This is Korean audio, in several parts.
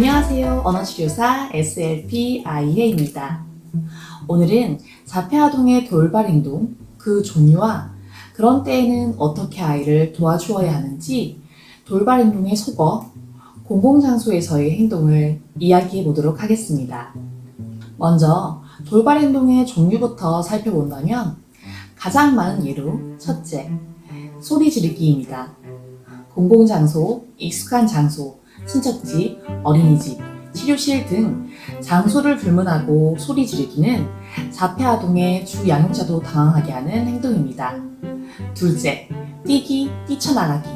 안녕하세요. 언어치료사 SLP 아이혜입니다. 오늘은 자폐아동의 돌발 행동, 그 종류와 그런 때에는 어떻게 아이를 도와주어야 하는지 돌발 행동의 속어, 공공장소에서의 행동을 이야기해 보도록 하겠습니다. 먼저 돌발 행동의 종류부터 살펴본다면 가장 많은 예로 첫째, 소리 지르기입니다. 공공장소, 익숙한 장소, 친척집, 어린이집, 치료실 등 장소를 불문하고 소리 지르기는 자폐아동의 주 양육자도 당황하게 하는 행동입니다. 둘째, 뛰기, 뛰쳐나가기.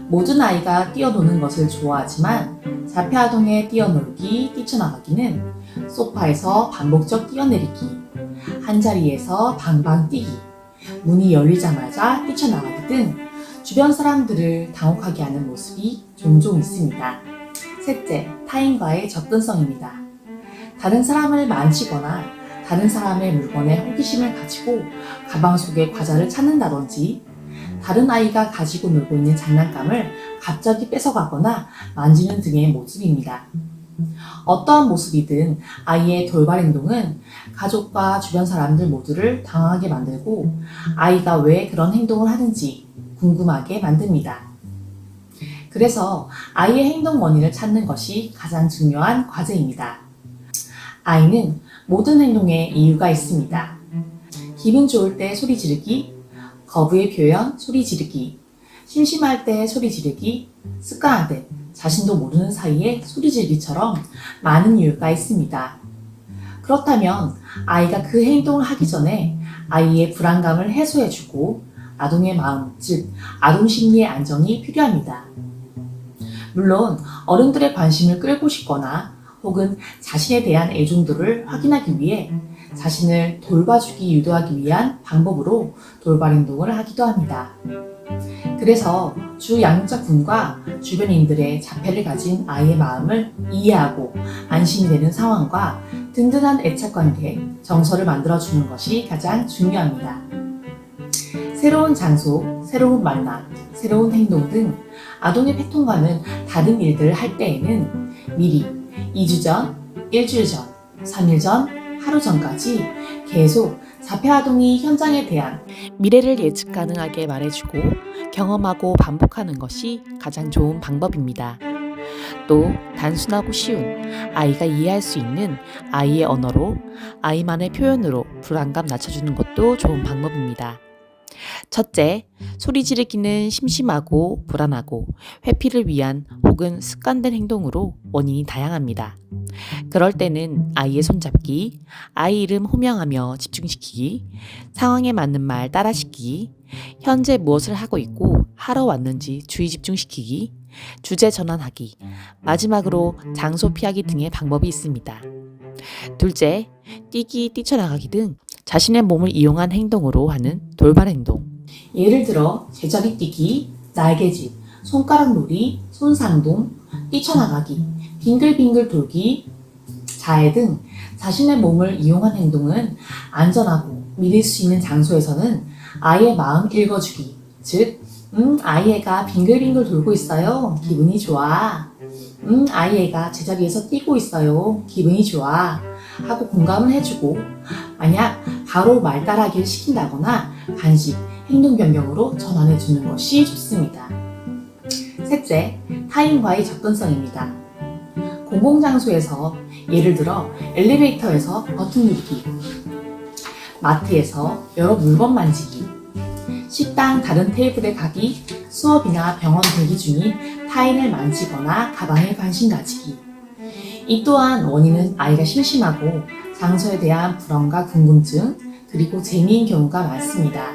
모든 아이가 뛰어노는 것을 좋아하지만 자폐아동의 뛰어놀기, 뛰쳐나가기는 소파에서 반복적 뛰어내리기, 한자리에서 방방 뛰기, 문이 열리자마자 뛰쳐나가기 등 주변 사람들을 당혹하게 하는 모습이 종종 있습니다. 셋째, 타인과의 접근성입니다. 다른 사람을 만지거나 다른 사람의 물건에 호기심을 가지고 가방 속에 과자를 찾는다든지 다른 아이가 가지고 놀고 있는 장난감을 갑자기 뺏어가거나 만지는 등의 모습입니다. 어떠한 모습이든 아이의 돌발 행동은 가족과 주변 사람들 모두를 당황하게 만들고 아이가 왜 그런 행동을 하는지 궁금하게 만듭니다. 그래서 아이의 행동 원인을 찾는 것이 가장 중요한 과제입니다. 아이는 모든 행동에 이유가 있습니다. 기분 좋을 때 소리 지르기, 거부의 표현 소리 지르기, 심심할 때 소리 지르기, 습관화된 자신도 모르는 사이에 소리 지르기처럼 많은 이유가 있습니다. 그렇다면 아이가 그 행동을 하기 전에 아이의 불안감을 해소해주고 아동의 마음, 즉 아동 심리의 안정이 필요합니다. 물론 어른들의 관심을 끌고 싶거나 혹은 자신에 대한 애정도를 확인하기 위해 자신을 돌봐주기 유도하기 위한 방법으로 돌발 행동을 하기도 합니다. 그래서 주 양육자분과 주변인들의 자폐를 가진 아이의 마음을 이해하고 안심이 되는 상황과 든든한 애착관계, 정서를 만들어주는 것이 가장 중요합니다. 새로운 장소, 새로운 만남, 새로운 행동 등 아동의 패턴과는 다른 일들을 할 때에는 미리 2주 전, 일주일 전, 3일 전, 하루 전까지 계속 자폐아동이 현장에 대한 미래를 예측 가능하게 말해주고 경험하고 반복하는 것이 가장 좋은 방법입니다. 또 단순하고 쉬운 아이가 이해할 수 있는 아이의 언어로 아이만의 표현으로 불안감 낮춰주는 것도 좋은 방법입니다. 첫째, 소리 지르기는 심심하고 불안하고 회피를 위한 혹은 습관된 행동으로 원인이 다양합니다. 그럴 때는 아이의 손잡기, 아이 이름 호명하며 집중시키기, 상황에 맞는 말 따라시키기, 현재 무엇을 하고 있고 하러 왔는지 주의 집중시키기, 주제 전환하기, 마지막으로 장소 피하기 등의 방법이 있습니다. 둘째, 뛰기, 뛰쳐나가기 등 자신의 몸을 이용한 행동으로 하는 돌발 행동. 예를 들어 제자리 뛰기, 날개짓, 손가락 놀이, 손상동, 뛰쳐나가기, 빙글빙글 돌기, 자해 등 자신의 몸을 이용한 행동은 안전하고 믿을 수 있는 장소에서는 아이의 마음 읽어주기, 즉 아이 애가 빙글빙글 돌고 있어요. 기분이 좋아. 아이 애가 제자리에서 뛰고 있어요. 기분이 좋아. 하고 공감을 해주고 만약 바로 말 따라하기를 시킨다거나 간식, 행동 변경으로 전환해주는 것이 좋습니다. 셋째, 타인과의 접근성입니다. 공공장소에서 예를 들어 엘리베이터에서 버튼 누르기, 마트에서 여러 물건 만지기, 식당 다른 테이블에 가기, 수업이나 병원 대기 중인 타인을 만지거나 가방에 관심 가지기. 이 또한 원인은 아이가 심심하고 장소에 대한 불안과 궁금증, 그리고 재미인 경우가 많습니다.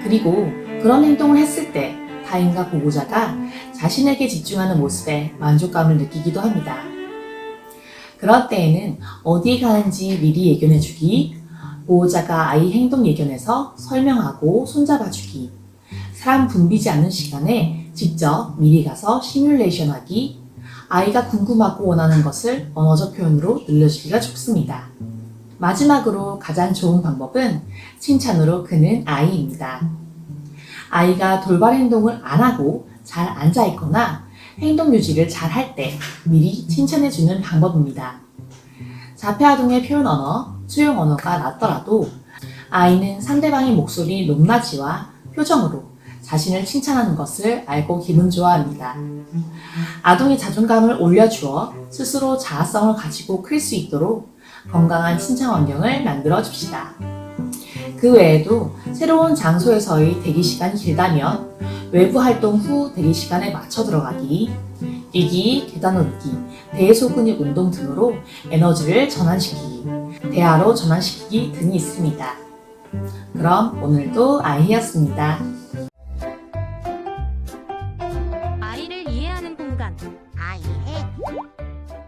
그리고 그런 행동을 했을 때 타인과 보호자가 자신에게 집중하는 모습에 만족감을 느끼기도 합니다. 그럴 때에는 어디에 가는지 미리 예견해주기, 보호자가 아이 행동 예견해서 설명하고 손잡아주기, 사람 붐비지 않는 시간에 직접 미리 가서 시뮬레이션 하기, 아이가 궁금하고 원하는 것을 언어적 표현으로 늘려주기가 좋습니다. 마지막으로 가장 좋은 방법은 칭찬으로 크는 아이입니다. 아이가 돌발 행동을 안 하고 잘 앉아 있거나 행동 유지를 잘 할 때 미리 칭찬해주는 방법입니다. 자폐아동의 표현 언어, 수용 언어가 낮더라도 아이는 상대방의 목소리 높낮이와 표정으로 자신을 칭찬하는 것을 알고 기분 좋아합니다. 아동의 자존감을 올려주어 스스로 자아성을 가지고 클 수 있도록 건강한 칭찬 환경을 만들어 줍시다. 그 외에도 새로운 장소에서의 대기 시간이 길다면 외부 활동 후 대기 시간에 맞춰 들어가기, 뛰기, 계단 오르기, 대소근육 운동 등으로 에너지를 전환시키기, 대화로 전환시키기 등이 있습니다. 그럼 오늘도 아이히였습니다.